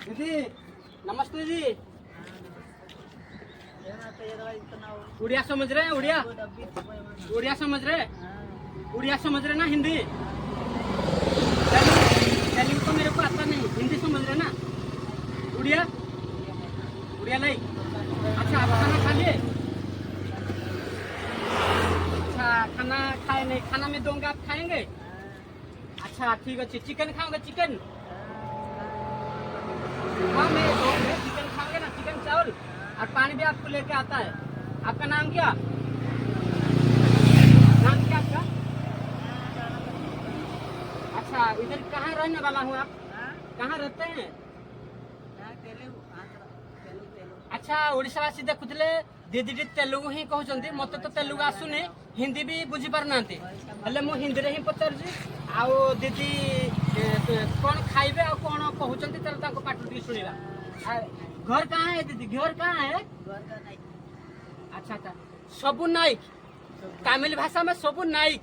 दीदी नमस्ते जी। उड़िया समझ रहे हैं? उड़िया उड़िया समझ रहे? उड़िया समझ रहे ना? हिंदी तेलुगु तो मेरे को आता नहीं, हिंदी समझ रहे ना? उड़िया उड़िया नहीं। अच्छा आप खाना खा लिए? अच्छा खाना खाए नहीं? खाना में दूंगा आप खाएंगे? अच्छा ठीक है। चिकन खाओगे? चिकन हाँ मैं दूंगा। चिकन खाओगे ना? चिकन चावल और पानी भी आपको लेके आता है। आपका नाम क्या? नाम क्या आपका? अच्छा इधर कहाँ रहने वाला हूँ आप? कहाँ रहते हैं? अच्छा ओडिशावासी देखुଥିଲେ दीदी तेलुगु ही कहउचंती, मते तो तेलुगु आसुनी, हिंदी भी बुझी पारनांती, हेले मु हिंदी रे ही पचारजी। आउ दीदी कौन खाइबे आ कौन कहउचंती तर ताको पाटु दी सुनिबा। घर कहाँ है दीदी? घर कहाँ है? अच्छा अच्छा सबु नाइक तमिल भाषा में सबु नाइक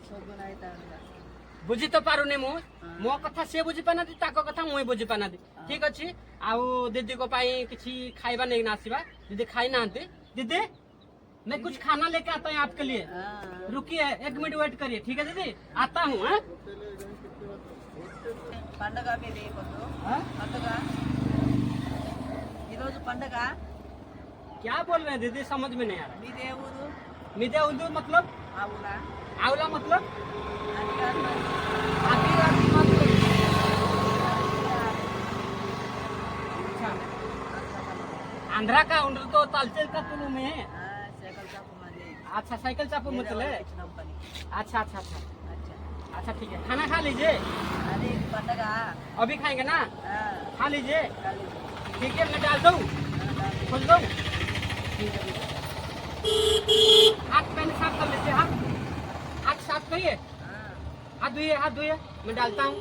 बुझी तो पारुनी मु मो कथा से बुझी पाना ताको कथा मुई बुझी पाना। ठीक अच्छी आउ दीदी को पाई किसी खाइबा नहीं ना आसीबा। दीदी खाई नांती। दीदी मैं कुछ खाना लेके आता हूँ आपके लिए, रुकिए 1 मिनट वेट करिए। ठीक है दीदी आता हूँ। పండగ మీది పొద్దు పండగ ఈరోజు పండగ क्या बोल रहे हैं दीदी? समझ में नहीं आ रहा। మీదే ఊరు मिदे उर्दू मतलब? ఆవులా आंवला मतलब? అది కాదు మరి. आदिवासी मतलब? अच्छा आंध्रा का उन्र तो तालचेर का तुलु में है। సైకిల్ షాపు మాది. अच्छा साइकिल चापू मतलब है। ఇచ్చినాం పని. अच्छा अच्छा अच्छा అచ్చా. अच्छा ठीक है। खाना खा लीजिए। అది పండగ अभी खाएंगे ना? खा लीजिए। కాదు. ठीक है मैं डाल दूँ? खोल दूँ? हाथ पहले साफ कर लीजिए। हाथ साफ करिए। हाथ धोइए, हाथ धोइए। मैं डालता हूँ।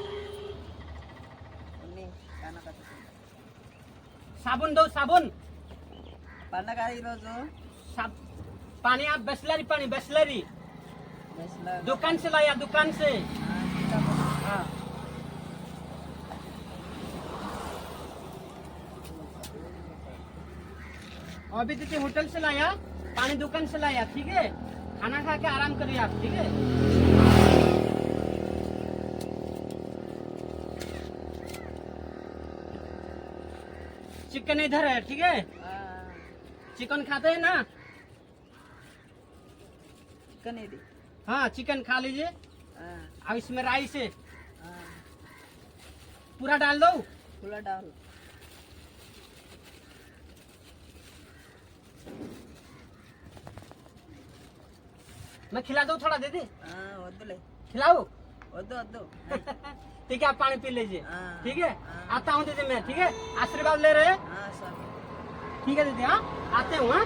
అన్ని కాన కట్టుకుంటా. साबुन दो साबुन। పండగ ఈరోజు साब पानी आप बिस्लरी पानी बिस्लरी బస్సులో दुकान से लाया, दुकान से। हाँ अभी दीदी होटल से लाया, पानी दुकान से लाया। ठीक है खाना खा के आराम करिए आप। ठीक है चिकन इधर है। ठीक है चिकन खाते हैं ना? చికెన్ ఇది. हाँ चिकन खा लीजिए। अब इसमें राइस है पूरा डाल दो। పుల్ల డాల్. मैं खिला दूँ थोड़ा दीदी? వద్దులే खिलाओ? వద్దు వద్దు. ठीक है आप पानी पी लीजिए। हाँ। ठीक है आता हूँ दीदी मैं। ठीक है आशीर्वाद ले रहे हैं? సరే. ठीक है दीदी हाँ आते हूँ। हाँ